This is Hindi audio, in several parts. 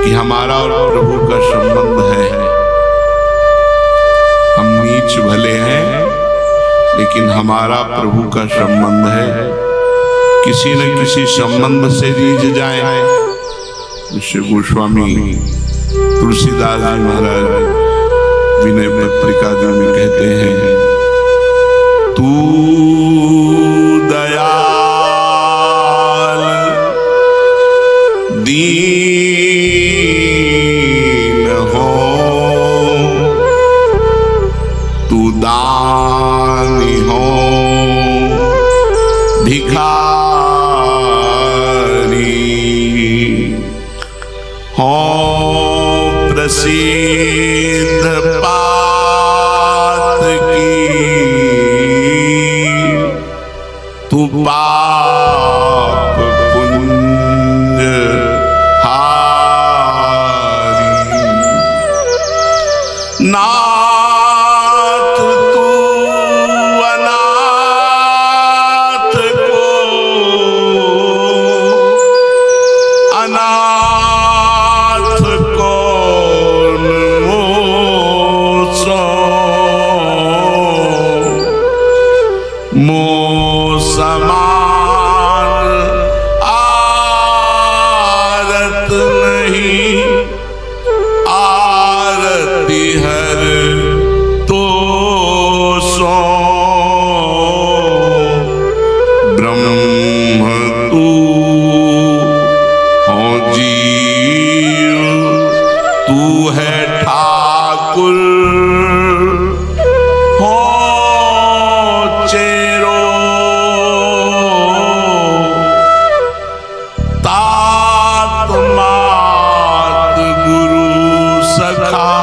कि हमारा और प्रभु का संबंध है। हम नीच भले हैं लेकिन हमारा प्रभु का संबंध है। किसी न किसी संबंध से रीझ जाए। श्री गोस्वामी तुलसीदास जी महाराज विनय पत्रिका जी में कहते हैं, तू दयाल दीन हो, तू दानी हो भिखारी हो, प्रसिद्ध पात की तू पाप पुण्य हारी। नाथ तू अनाथ को अनाथ को मोह समान आरत नहीं, आरती हर तो सो। ब्रह्म तू हो जीव, तू है ठाकुर हो चेरो, तात मात गुरु सखा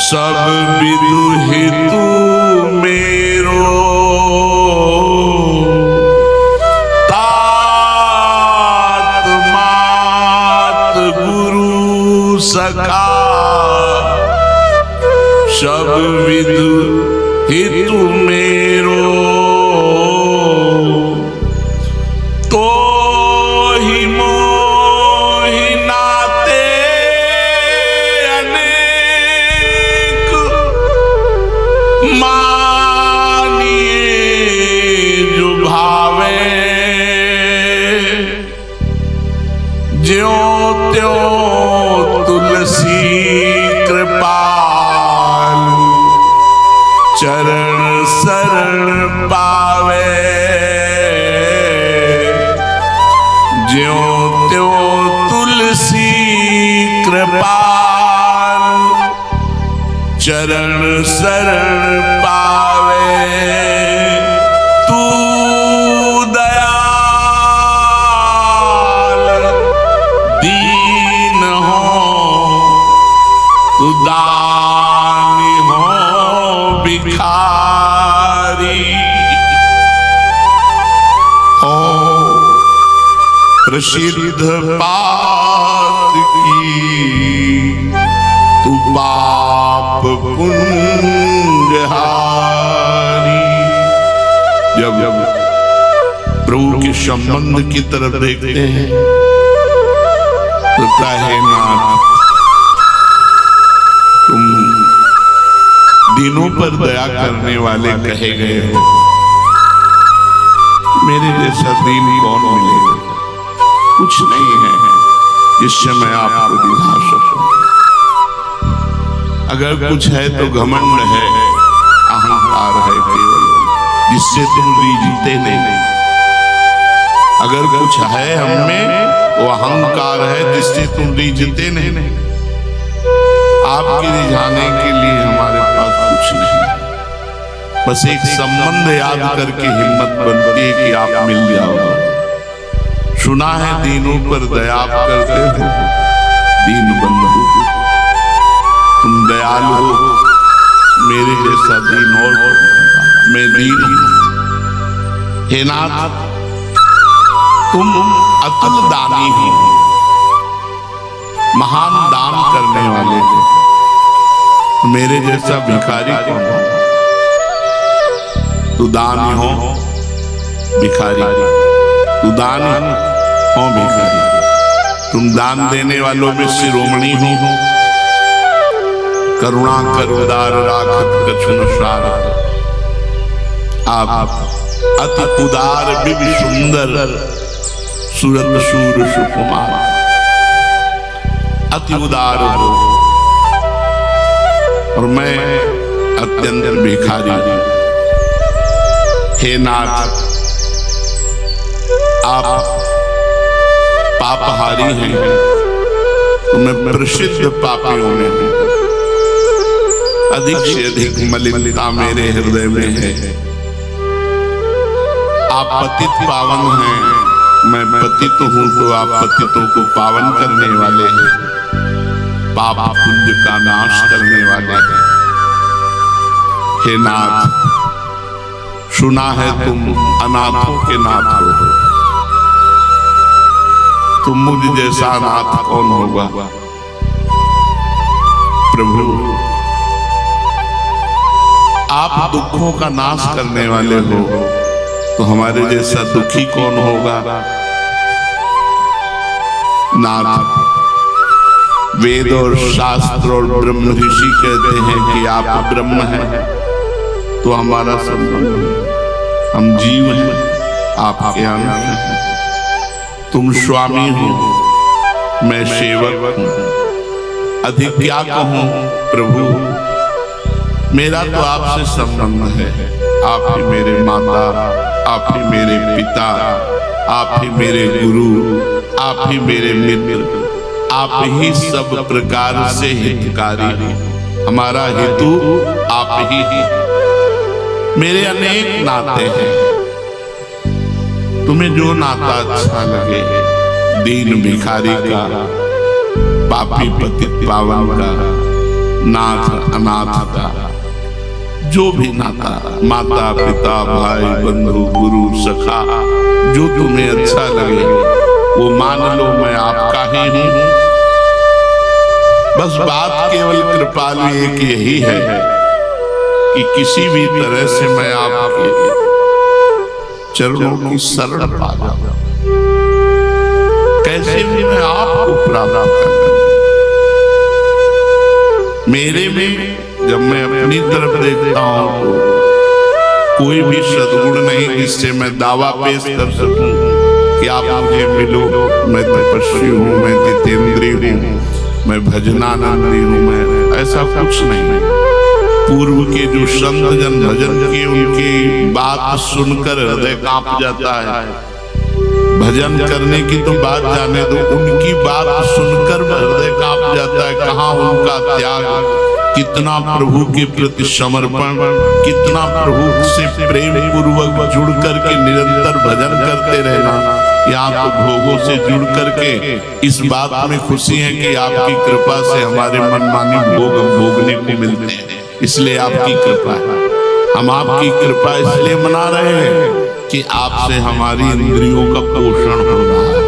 सब विदु हेतु मेरो। तात मात गुरु सखा सब विदु हेतु मेरो। तो ही मोहि नाते अनेक मानिए जो भावे। ज्यों त्यों तुलसी कृपाल चरण शरण पावे। ज्यों त्यों तुलसी कृपाल चरण शरण पावे। तू दयाल दीन हो, तू दानी हो भिखारी हो, प्रसिद्ध पात की तू पाप पुण्य हारी। जब प्रभु के संबंध की तरफ देखते हैं तो कहे नाथ तुम दीनों पर दया करने वाले कहे गए हो। मेरे जैसा दीन कौन मिलेगा? कुछ नहीं है जिससे मैं आपको दिखा सकूं। अगर कुछ है तो घमंड है, अहंकार है केवल, जिससे तुम जीते नहीं। अगर कुछ है हममें वो अहंकार है जिससे तुम जीते नहीं। आपके रिझाने के लिए हमारे पास कुछ नहीं, बस एक संबंध याद करके हिम्मत बनती है कि आप मिल जाओ। सुना है दीनों पर दया करते हो दीन बंधु, तुम दयालु हो। मेरे जैसा दीन और मैं दीन हूं। हे नाथ तुम अतुल दानी हो, महान दान करने वाले हो। मेरे जैसा भिखारी कौन हो? तू दानी हो भिखारी, तू दानी हो भिखारी। तुम दान देने वालों में शिरोमणि हो। करुणा कर उदार राखत कछु न सारत। आप अति उदार विधि सुंदर सूरत शूर सुकुमार, अति उदार हो और मैं अत्यंत भिखारी। हे नाथ, आप पापहारी हैं, तो मैं प्रसिद्ध पापियों में हूं। अधिक से अधिक मलिनता मेरे हृदय में है। आप पतित पावन हैं, मैं पतित हूं, तो आप पतितों को पावन करने वाले हैं, पाप पुण्य का नाश करने वाले हैं। हे नाथ, सुना है तुम अनाथों के नाथ हो, तुम मुझ जैसा नाथ कौन होगा। प्रभु, आप दुखों का नाश करने वाले हो, तो हमारे जैसा दुखी कौन होगा। नाथ, वेद और शास्त्र और ब्रह्म ऋषि कहते हैं कि आप ब्रह्म हैं, तो हमारा संबंध है, हम जीव हैं, आपके अंश हैं। तुम स्वामी हो, मैं सेवक हूं। अधिक क्या कहूं प्रभु, मेरा तो आपसे संबंध है। आप ही मेरे माता, आप ही मेरे पिता, आप ही मेरे गुरु, आप ही मेरे मित्र, आप ही सब प्रकार से हितकारी हो। हमारा हेतु आप ही हैं। मेरे अनेक नाते हैं, तुम्हें जो नाता अच्छा लगे, दीन भिखारी का, पापी पतित पावन का, नाथ अनाथ का, जो भी नाता, माता पिता भाई बंधु गुरु सखा, जो तुम्हें अच्छा लगे वो मान लो, मैं आपका ही हूं। बस बात केवल कृपालु एक यही है कि किसी भी तरह से मैं आपके चरणों की शरण पा जाऊं, कैसे भी मैं आपको प्राप्त कर। मेरे में जब मैं अपनी तरफ देखता हूं तो कोई भी सद्गुण नहीं जिससे मैं दावा पेश कर सकूं कि आप मुझे मिलो। मैं तपस्वी हूं, मैं जितेंद्रिय हूं, मैं भजनानंदी हूं, मैं ऐसा कुछ नहीं। पूर्व के जो संत जन भजन की, उनकी बात सुनकर हृदय कांप जाता है। भजन करने की तो बात जाने दो, उनकी बात सुनकर हृदय कांप जाता है। कहाँ उनका त्याग, कितना प्रभु के प्रति समर्पण, कितना प्रभु से प्रेम पूर्वक जुड़ करके निरंतर भजन करते रहना। यहाँ तो भोगों से जुड़ करके इस बात में खुशी है कि आपकी कृपा से हमारे मनमानी भोग भोगने को मिलते हैं, इसलिए आपकी कृपा है। हम आपकी कृपा इसलिए मना रहे हैं कि आपसे हमारी इंद्रियों का पोषण हो रहा है।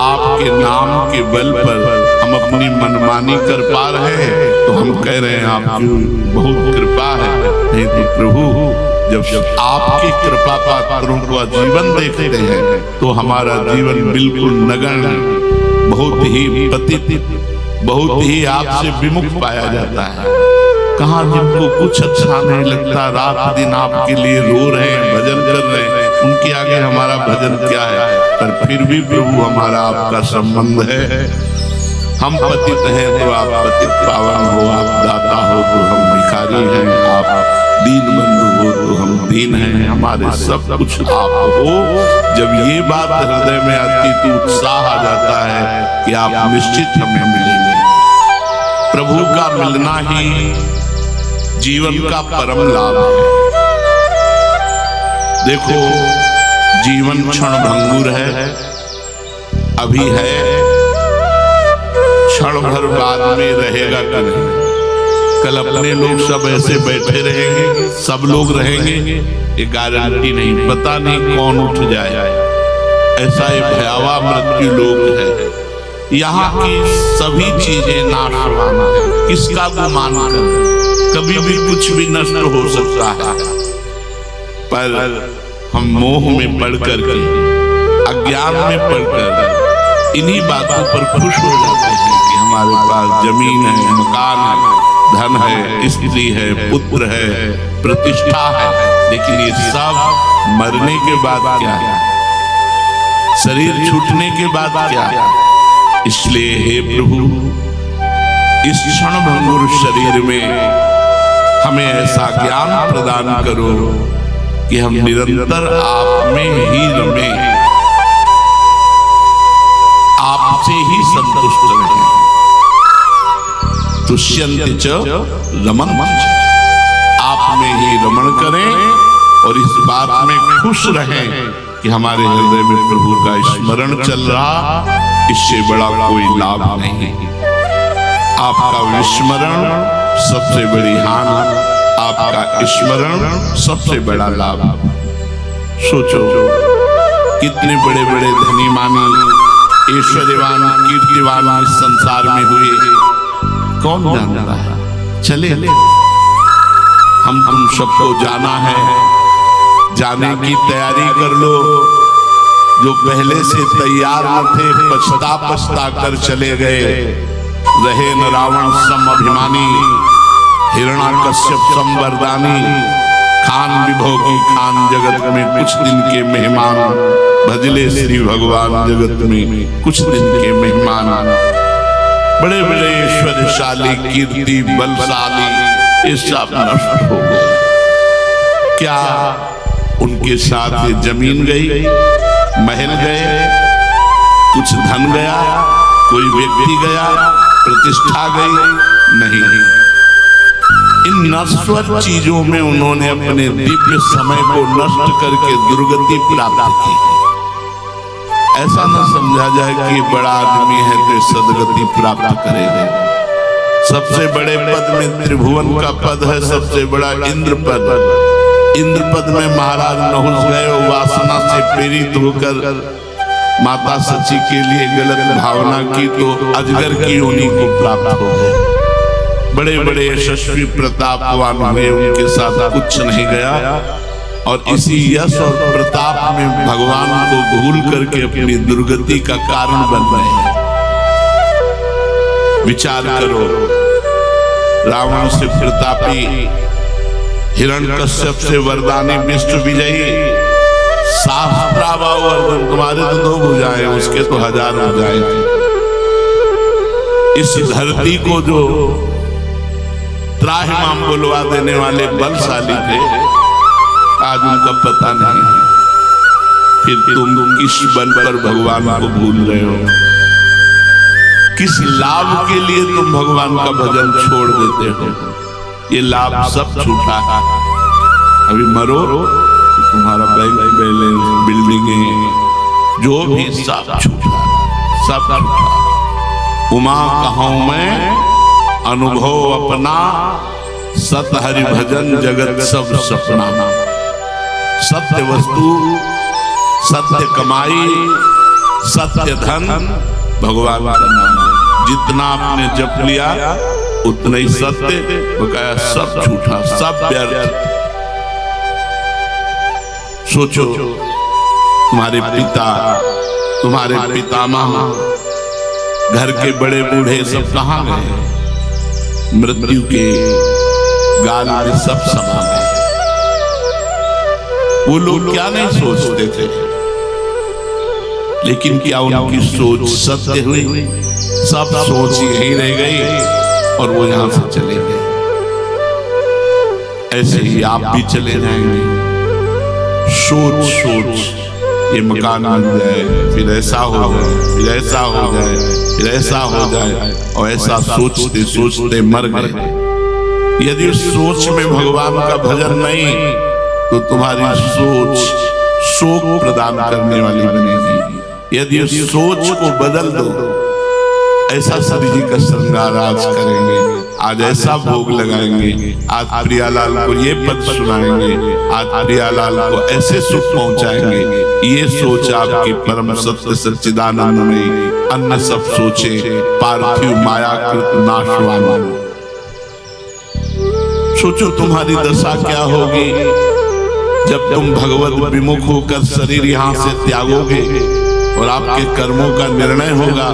आपके नाम के बल पर हम अपनी मनमानी कर पा रहे हैं, तो हम कह रहे हैं आपकी बहुत कृपा है। नहीं तो प्रभु, जब आपकी कृपा पात्रों का जीवन देखते हैं तो हमारा जीवन बिल्कुल नगण्य, बहुत ही पतित, बहुत ही आपसे विमुख पाया जाता है। कहाँ जिनको कुछ अच्छा नहीं लगता, रात दिन आपके लिए रो रहे हैं, भजन कर रहे हैं, उनके आगे हमारा भजन क्या है। पर फिर भी प्रभु, हमारा आपका संबंध है। हम पतित हैं तो आप पतित पावन हो, आप दाता हो तो हम भिखारी हैं, आप दीन बंधु हो तो हम दीन हैं, हमारे सब कुछ आप हो। जब ये बात हृदय में आती तो उत्साह आ जाता है कि आप निश्चित हमें मिलेंगे। प्रभु का मिलना ही जीवन का परम लाभ है। देखो, जीवन क्षण भंगुर है, अभी है, क्षण भर बाद में रहेगा कि नहीं। कल अपने लोग सब ऐसे बैठे रहेंगे, सब लोग रहेंगे, ये गारंटी नहीं, पता नहीं कौन उठ जाए। ऐसा ये भयावह मृत्यु लोक है। यहाँ की सभी चीजें नाशवान है, किसका गुमान कर, कभी भी कुछ भी नष्ट हो सकता है। पर हम मोह में पड़ करके, अज्ञान में पड़कर इन्हीं बातों पर खुश हो जाते हैं कि हमारे पास जमीन है, मकान है, धन है, स्त्री है, पुत्र है, प्रतिष्ठा है, लेकिन ये सब मरने के बाद क्या है, शरीर छूटने के बाद क्या है। इसलिए हे प्रभु, इस क्षणभंगुर शरीर में हमें ऐसा ज्ञान प्रदान करो कि हम निरंतर आप में ही रमें, आपसे ही संतुष्ट रहें। तुष्यन्ति च रमन्ति च, आप में ही रमण करें और इस बात में खुश रहें कि हमारे हृदय में प्रभु का स्मरण चल रहा, इससे बड़ा कोई लाभ नहीं। आपका विस्मरण सबसे बड़ी हानि, आपका स्मरण सबसे बड़ा लाभ। सोचो कितने बड़े बड़े धनी मानी, ऐश्वर्यवान, कीर्तिवान इस संसार में हुए, कौन जानता है। चले हम तुम सबको जाना है, जाने की तैयारी कर लो। जो पहले से तैयार न थे, पछता पछता कर चले गए। रहे न रावण सम अभिमानी, हिरण्याकश्यप सम वरदानी। खान विभोगी खान जगत में कुछ दिन के मेहमान, भजले श्री भगवान जगत में कुछ दिन के मेहमान। बड़े बड़े ऐश्वर्यशाली, कीर्ति बलशाली, ये सब नष्ट हो गए। क्या उनके साथ जमीन गई, महल गए, कुछ धन गया, कोई व्यक्ति गया, प्रतिष्ठा गई? नहीं। इन नश्वर चीजों में उन्होंने अपने दिव्य समय को नष्ट करके दुर्गति प्राप्त की। ऐसा न समझा जाए कि बड़ा आदमी है तो सदगति प्राप्त करेगा। सबसे बड़े पद में त्रिभुवन का पद है, सबसे बड़ा इंद्र पद। इंद्र पद में महाराज नहुस गए, वासना से प्रेरित होकर माता सची के लिए गलत भावना की तो अजगर की योनि को प्राप्त हो गए। बड़े बड़े यशस्वी प्रतापवान हुए, उनके साथ कुछ नहीं गया और इसी यश और प्रताप में भगवान को भूल करके अपनी दुर्गति का कारण बन रहे हैं। विचार करो, रावण से प्रतापी, हिरण्यकश्यप से वरदानी, विष्णु विजयी, सहस्राबाहु अर्जुन, तुम्हारे तो 2 भुजाएं, उसके तो 1000 भुजाएं थी। इस धरती को जो त्राहिमाम बुलवा देने वाले बलशाली थे, आज उनका पता नहीं। फिर तुम किस बल पर भगवान को भूल रहे हो? किस लाभ के लिए तुम भगवान का भजन छोड़ देते हो? ये लाभ सब छूटा है। अभी मरो तो तुम्हारा बैंक बैलेंस, बिल्डिंगें, जो भी सब छूटा, सब छूटा। उमा कहूं मैं अनुभव अपना, सत हरि भजन जगत सब सपना। सत्य वस्तु, सत्य कमाई, सत्य धन भगवान का नाम। जितना आपने जप लिया उतना ही सत्य, बकाया सब झूठा, सब व्यर्थ। सोचो, तुम्हारे पिता, तुम्हारे पितामह, घर के बड़े बूढ़े सब कहां गए? मृत्यु के गाल में सब समा गए। वो लोग क्या नहीं सोचते थे, लेकिन क्या उनकी सोच सत्य हुई? सब सोच यही रह गई और वो यहां से चले गए। ऐसे ही आप भी चले जाएंगे। सोच सोच ये मकान बन जाए, फिर ऐसा हो जाए, फिर ऐसा हो जाए, फिर ऐसा हो जाए, और ऐसा सोचते सोचते मर गए। यदि उस सोच में भगवान का भजन नहीं तो तुम्हारी सोच शोक प्रदान करने वाली बनेगी। यदि उस सोच को बदल दो, ऐसा श्री जी का श्रृंगार आज करेंगे, आज ऐसा भोग लगाएंगे, आज प्रियालाल को ये पद सुनाएंगे, आज प्रियालाल को ऐसे सुख पहुंचाएंगे। ये सोच आपकी परम सत्य सच्चिदानंद में, अन्य सब सोचे पार्थिव मायाकृत नाशवान। सोचो तुम्हारी दशा क्या होगी जब तुम भगवत विमुख होकर शरीर यहां से त्यागोगे। और आपके कर्मों का निर्णय होगा।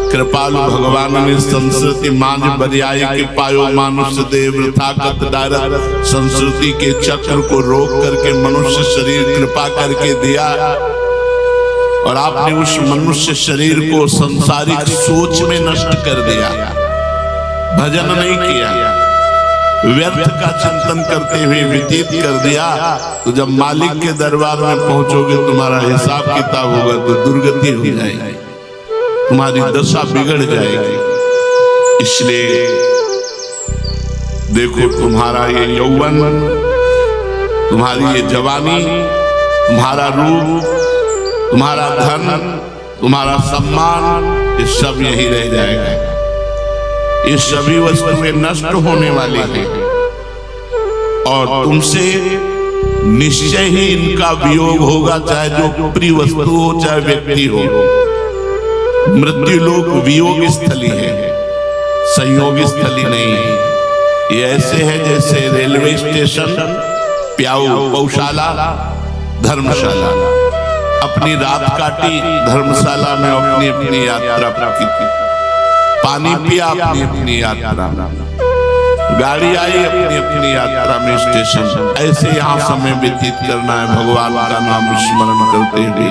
कृपालु भगवान ने संस्कृति मांझ बरियाई के पायो मानुष्य देव थाकत डारत, संस्कृति के चक्र को रोक करके मनुष्य शरीर कृपा करके दिया और आपने उस मनुष्य शरीर को संसारिक सोच में नष्ट कर दिया, भजन नहीं किया, व्यर्थ का चिंतन करते हुए व्यतीत कर दिया। तो जब मालिक के दरबार में पहुंचोगे तुम्हारा हिसाब किताब होगा तो दुर्गति हो जाएगी, तुम्हारी दशा बिगड़ जाएगी। इसलिए देखो तुम्हारा ये यौवन, तुम्हारी ये जवानी, तुम्हारा रूप, तुम्हारा धन, तुम्हारा सम्मान, ये सब यही रह जाएगा। ये सभी वस्तुएं नष्ट होने वाली हैं और तुमसे निश्चय ही इनका वियोग होगा, चाहे जो प्रिय वस्तु हो चाहे व्यक्ति हो। मृत्यु लोक वियोग स्थली है, संयोग स्थली नहीं है। ये ऐसे है जैसे रेलवे स्टेशन, प्याऊ, गौशाला, धर्मशाला। अपनी रात काटी धर्मशाला में, अपनी अपनी यात्रा की, पानी पिया अपनी अपनी यात्रा, गाड़ी आई अपनी अपनी यात्रा में स्टेशन। ऐसे यहाँ समय व्यतीत करना है, भगवान का नाम स्मरण करते हुए।